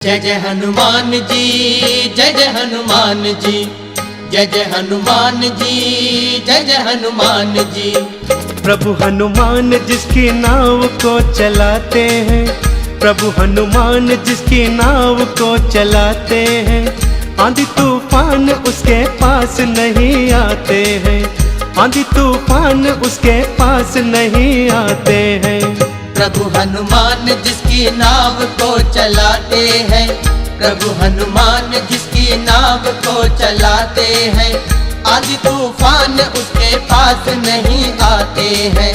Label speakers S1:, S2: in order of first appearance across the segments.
S1: जय जय हनुमान जी, जय जय हनुमान जी, जय जय हनुमान जी, जय जय हनुमान जी।
S2: प्रभु हनुमान जिसकी नाव को चलाते हैं, प्रभु हनुमान जिसकी नाव को चलाते हैं, आंधी तूफान उसके पास नहीं आते हैं, आंधी तूफान उसके पास नहीं आते हैं।
S1: प्रभु हनुमान जिसकी नाव को चलाते हैं, प्रभु हनुमान जिसकी नाव को चलाते हैं, आंधी तूफान उसके पास नहीं आते हैं,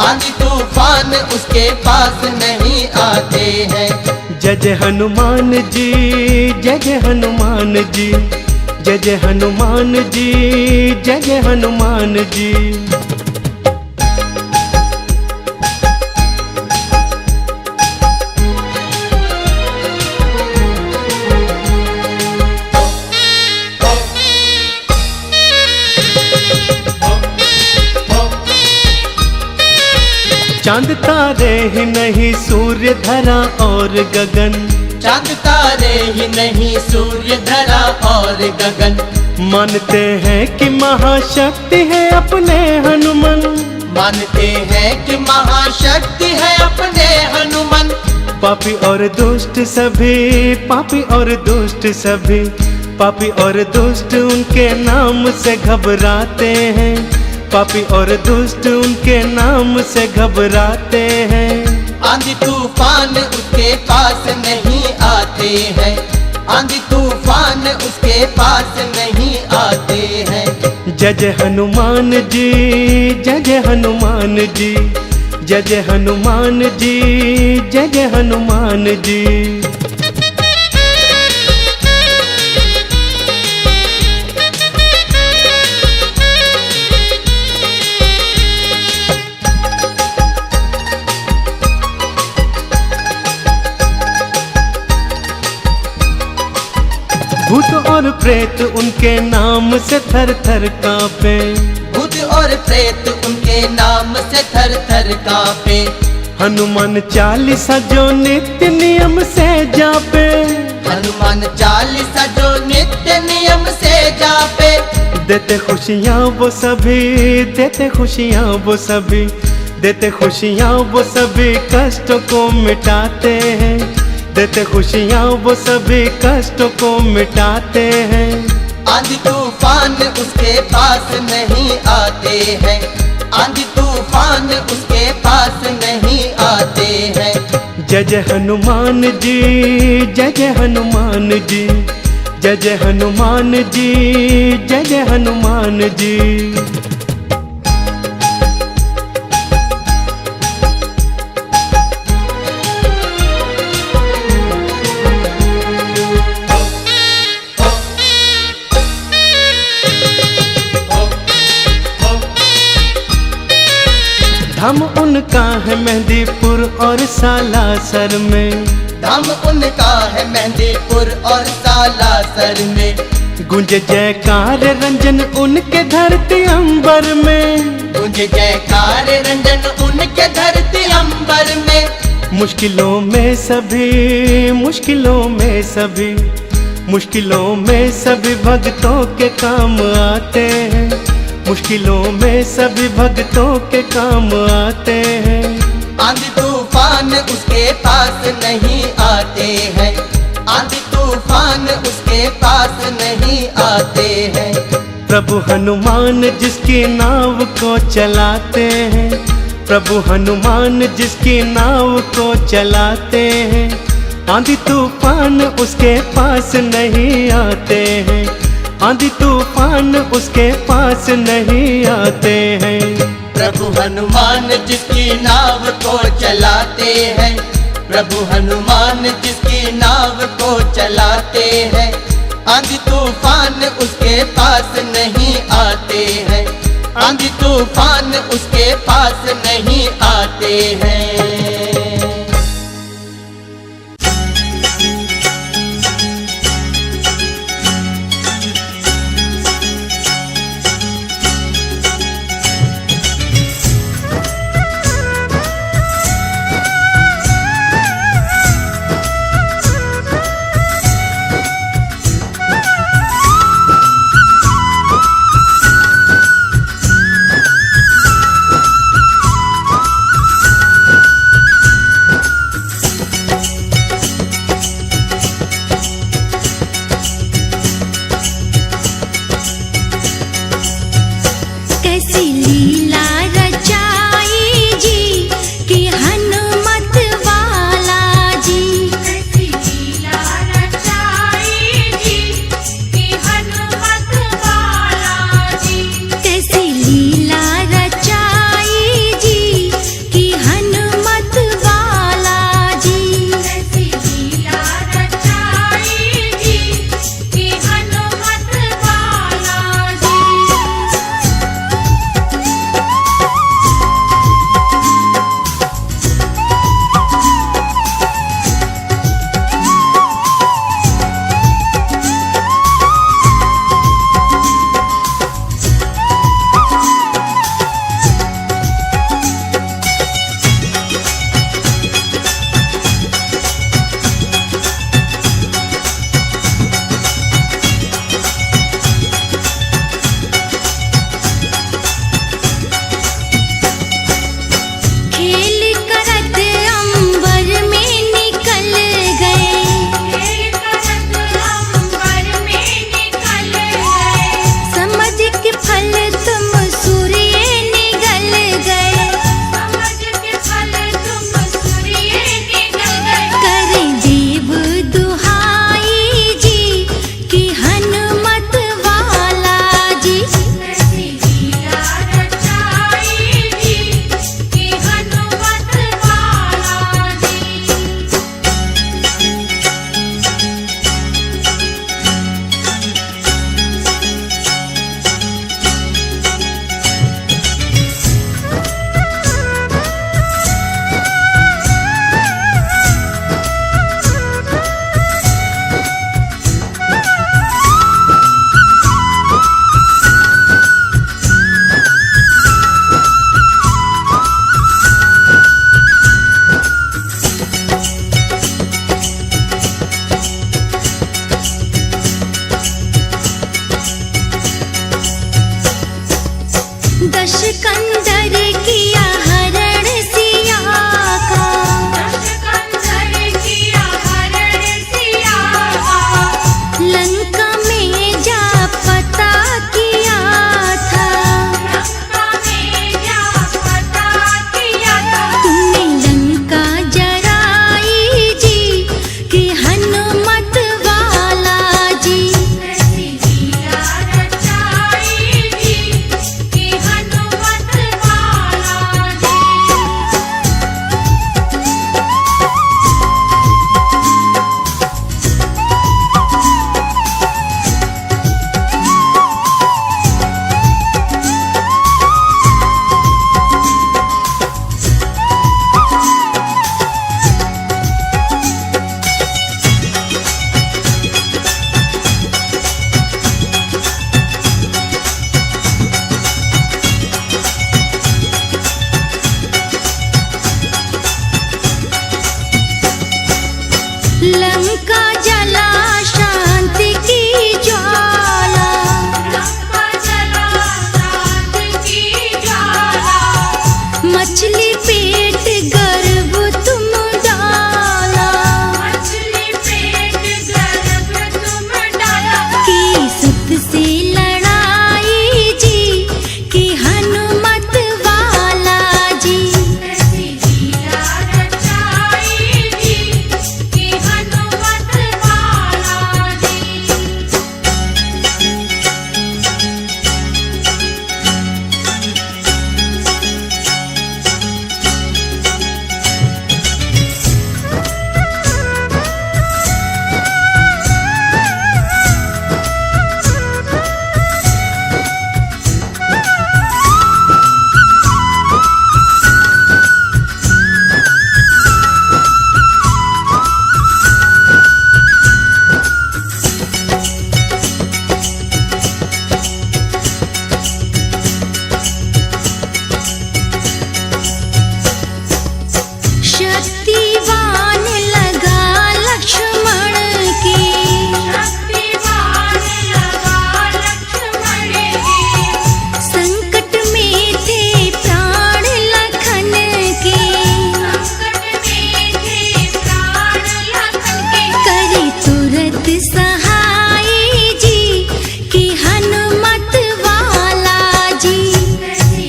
S1: आंधी तूफान उसके पास नहीं आते हैं।
S2: जय जय हनुमान जी, जय जय हनुमान जी, जय जय हनुमान जी, जय जय हनुमान जी। चांद तारे ही नहीं सूर्य धरा और गगन,
S1: चांद तारे ही नहीं सूर्य धरा और गगन,
S2: मानते हैं कि महाशक्ति है अपने हनुमान,
S1: मानते हैं कि महाशक्ति है अपने हनुमान।
S2: पापी और दुष्ट सभी, पापी और दुष्ट सभी, पापी और दुष्ट उनके नाम से घबराते हैं, पापी और दुष्ट उनके नाम से घबराते हैं।
S1: आंधी तूफान उसके पास नहीं आते हैं, आंधी तूफान उसके पास नहीं आते हैं।
S2: जय जय हनुमान जी, जय जय हनुमान जी, जय जय हनुमान जी, जय जय हनुमान जी। भूत और प्रेत उनके नाम से थर थर कांपे,
S1: भूत और प्रेत उनके नाम से थर थर कांपे,
S2: हनुमान चालीसा जो नित्य नियम से जापे,
S1: हनुमान चालीसा जो नित्य नियम से जापे,
S2: देते खुशियाँ वो सभी, देते खुशियाँ वो सभी, देते खुशियाँ वो सभी कष्टों को मिटाते हैं, देते खुशियाँ वो सभी कष्टों को मिटाते हैं।
S1: आंधी तूफान उसके पास नहीं आते हैं, आंधी तूफान उसके पास नहीं आते हैं।
S2: जय जय हनुमान जी, जय जय हनुमान जी, जय जय हनुमान जी, जय जय हनुमान जी। धाम उनका है मेहंदीपुर और सालासर में,
S1: धाम उनका है मेहंदीपुर और सालासर में,
S2: गूंजे जयकार रंजन उनके धरती अंबर में,
S1: गूंजे जयकार रंजन उनके धरती अंबर में।
S2: मुश्किलों में सभी, मुश्किलों में सभी, मुश्किलों में सभी भक्तों के काम आते हैं, मुश्किलों में सभी भक्तों के काम आते हैं।
S1: आंधी तूफान उसके पास नहीं आते हैं, आंधी तूफान उसके पास नहीं आते हैं।
S2: प्रभु हनुमान जिसकी नाव को चलाते हैं, प्रभु हनुमान जिसकी नाव को चलाते हैं, आंधी तूफान उसके पास नहीं आते हैं, आंधी तूफान उसके पास नहीं आते हैं।
S1: प्रभु हनुमान जिसकी नाव को चलाते हैं, प्रभु हनुमान जिसकी नाव को चलाते हैं, आंधी तूफान उसके पास नहीं आते हैं, आंधी तूफान उसके पास नहीं आते हैं।
S3: लीला रचाई जी कि हनुमत वाला जी। कैसी लीला रचाई जी कि हनुमत वाला जी। कैसी लीला रचाई जी कि हनुमत वाला जी। कैसी लीला रचाई जी कि हनुमत वाला जी। खेल करत अंबर में निकल गए। खेल करत अंबर में निकल गए। समझ के फल तुम सूर्य निगल गए। समझ के फल तुम सूर्य निगल गए। करे देव दुहाई जी कि हनुमत वाला जी। कैसी लीला रचाई जी कि हनुमत वाला जी। दश कंदर किया हरण सिया का। दश कंदर किया हरण सिया का। लंका में जा पता किया था। लंका में जा पता किया था। तुमने लंका जराई जी कि हनुमत वाला जी। कैसी लीला रचाई जी कि हनुमत वाला जी। लंका जला शांति की ज्वाला। लंका जला शांति की ज्वाला। मछली पेट गर्भ तुम डाला। मछली पेट गर्भ तुम डाला। की सत से लड़ाई जी कि हनुमत वाला जी। कैसी लीला रचाई जी कि हनुमत वाला जी। शक्तिवान लगा लक्ष्मण की। शक्तिवान लगा लक्ष्मण की। संकट में थे प्राण लखन के। संकट में थे प्राण लखन के। करे तुरत सहाय जी कि हनुमत वाला जी। कैसी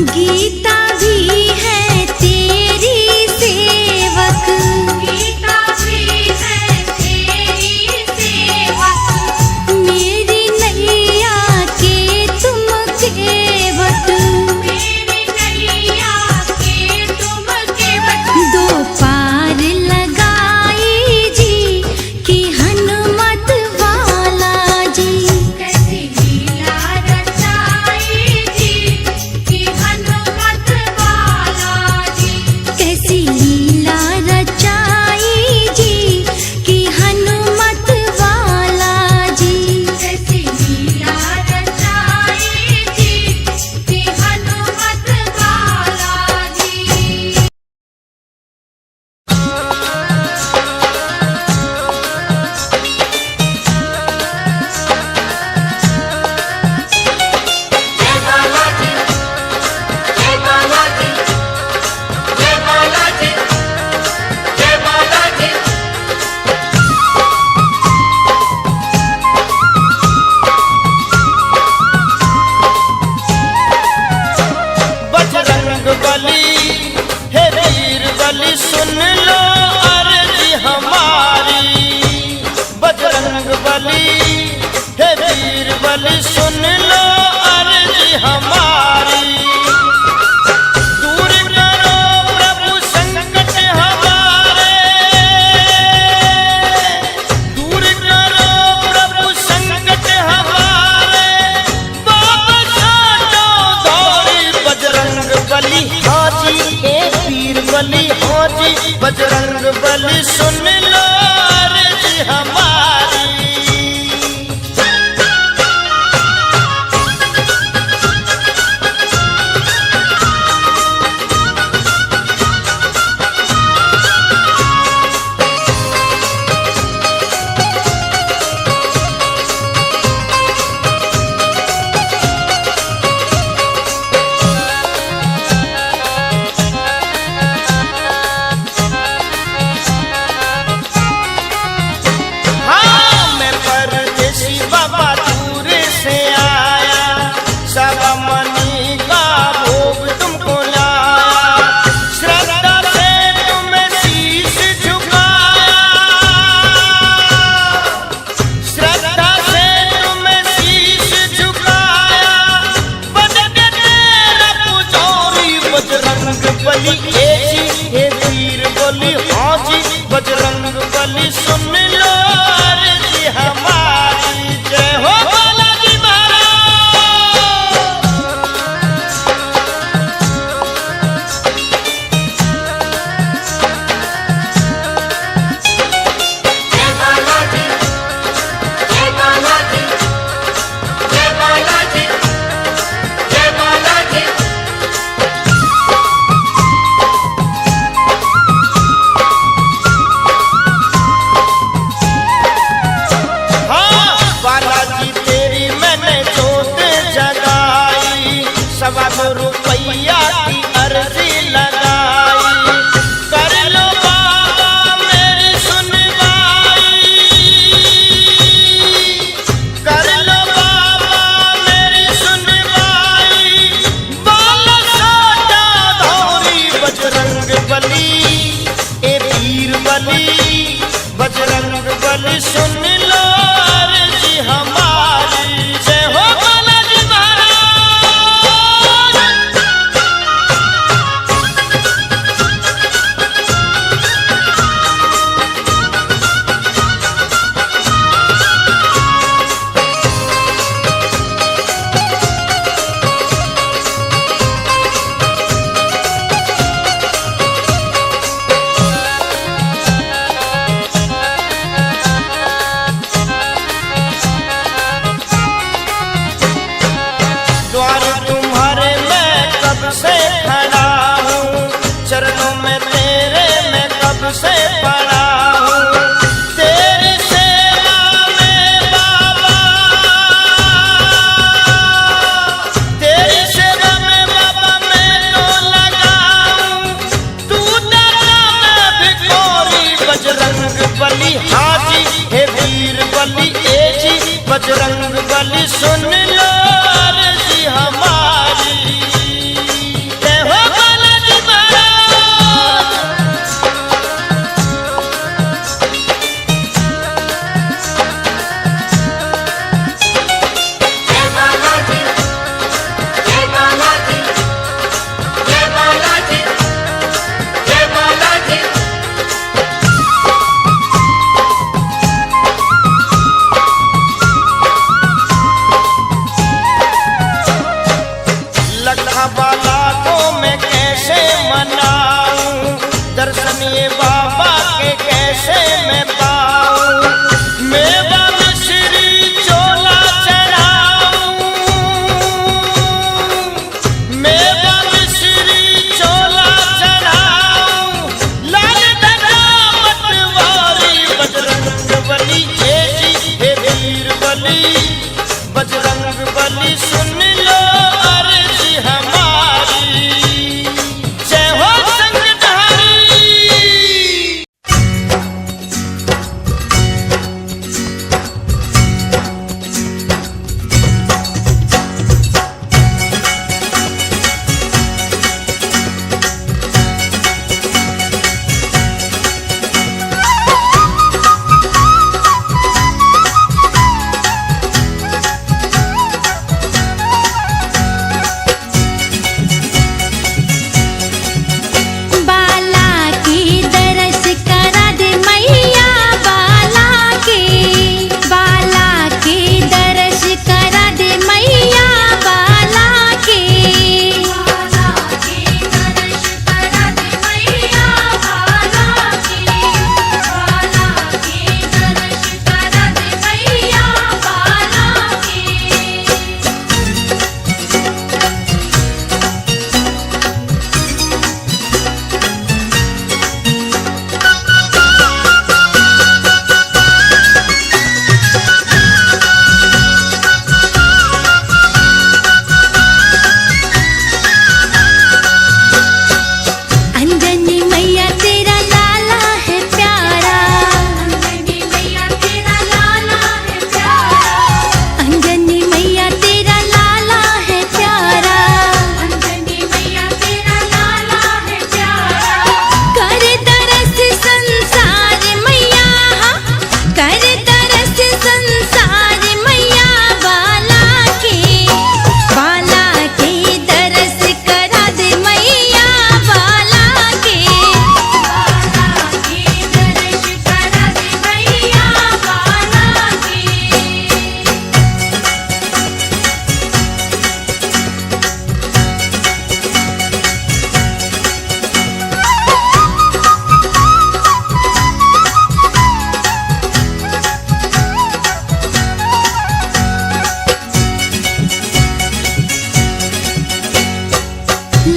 S3: गीता भी है तेरी सेवक, गीता भी है तेरी सेवक, मेरी नैया के तुम केवट, मेरी नैया के तुम केवट। दो पार लगाई जी कि हनुमत वाला जी, कैसी लीला रचाई जी कि हनुमत वाला जी, कैसी लीला रचाई जी कि हनुमत वाला जी, कैसी लीला रचाई जी कि हनुमत वाला जी।
S4: बजरंग बली हे वीर बली सुन लो अर्जी हमारी, बजरंग बली हे वीर बली सुन लो अर्जी हमारी। दूर करो प्रभु संकट हमारे, दूर करो प्रभु संकट हमारे, बाबा साटो दौड़ी बजरंग बली हाजी हे वीर बली हाजी, बजरंग बली सुन लो अर्जी हमारी। हाँ, मैं परदेसी बाबा दूर से आया, सवा मनी का भोग तुमको लाया, श्रद्धा से तुम्हें शीश झुकाया, श्रद्धा से तुम्हें शीश झुकाया, बन के तेरा पुजारी बजरंग बली हे जी हे वीर बली हाँ जी, बजरंग बली सुन लो अर्जी हमारी। जय हो बालाजी महाराज।
S3: जय बालाजी, जय बालाजी, जय बालाजी, जय बालाजी।
S4: हाँ, बालाजी तेरी मैंने जोत जगाई, सवा रुपया की अर्जी लगाई, कर लो बाबा मेरी सुनवाई, कर लो बाबा मेरी सुनवाई, बाला साटा धौरी बजरंग बली ए वीर बली, बजरंग बली सुन लो अर्जी हमारी। जय हो बालाजी महाराज।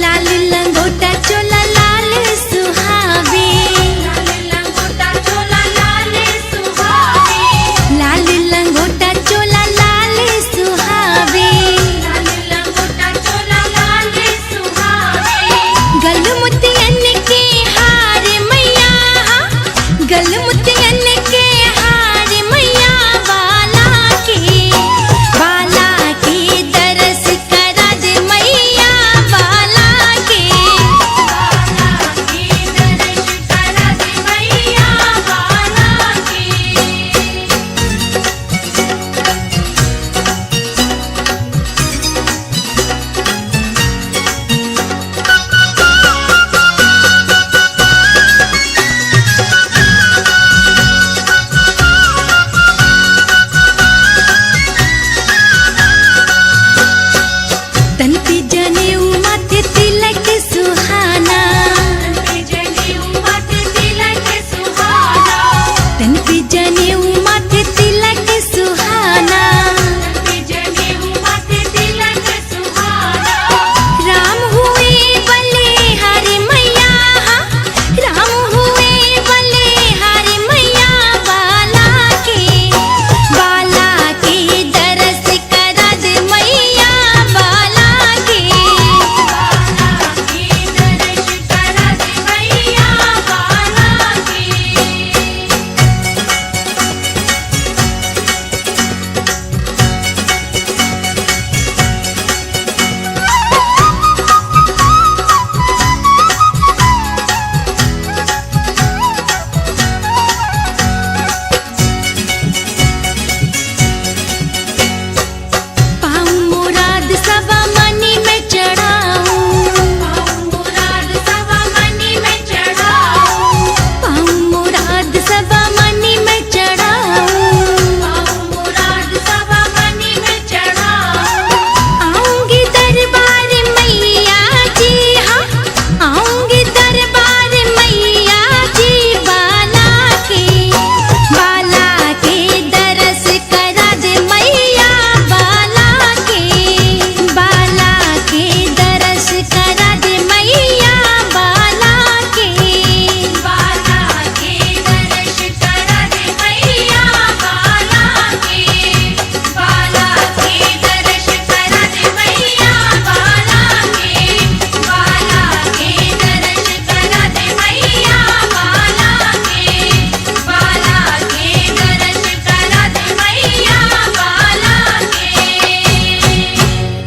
S3: लाल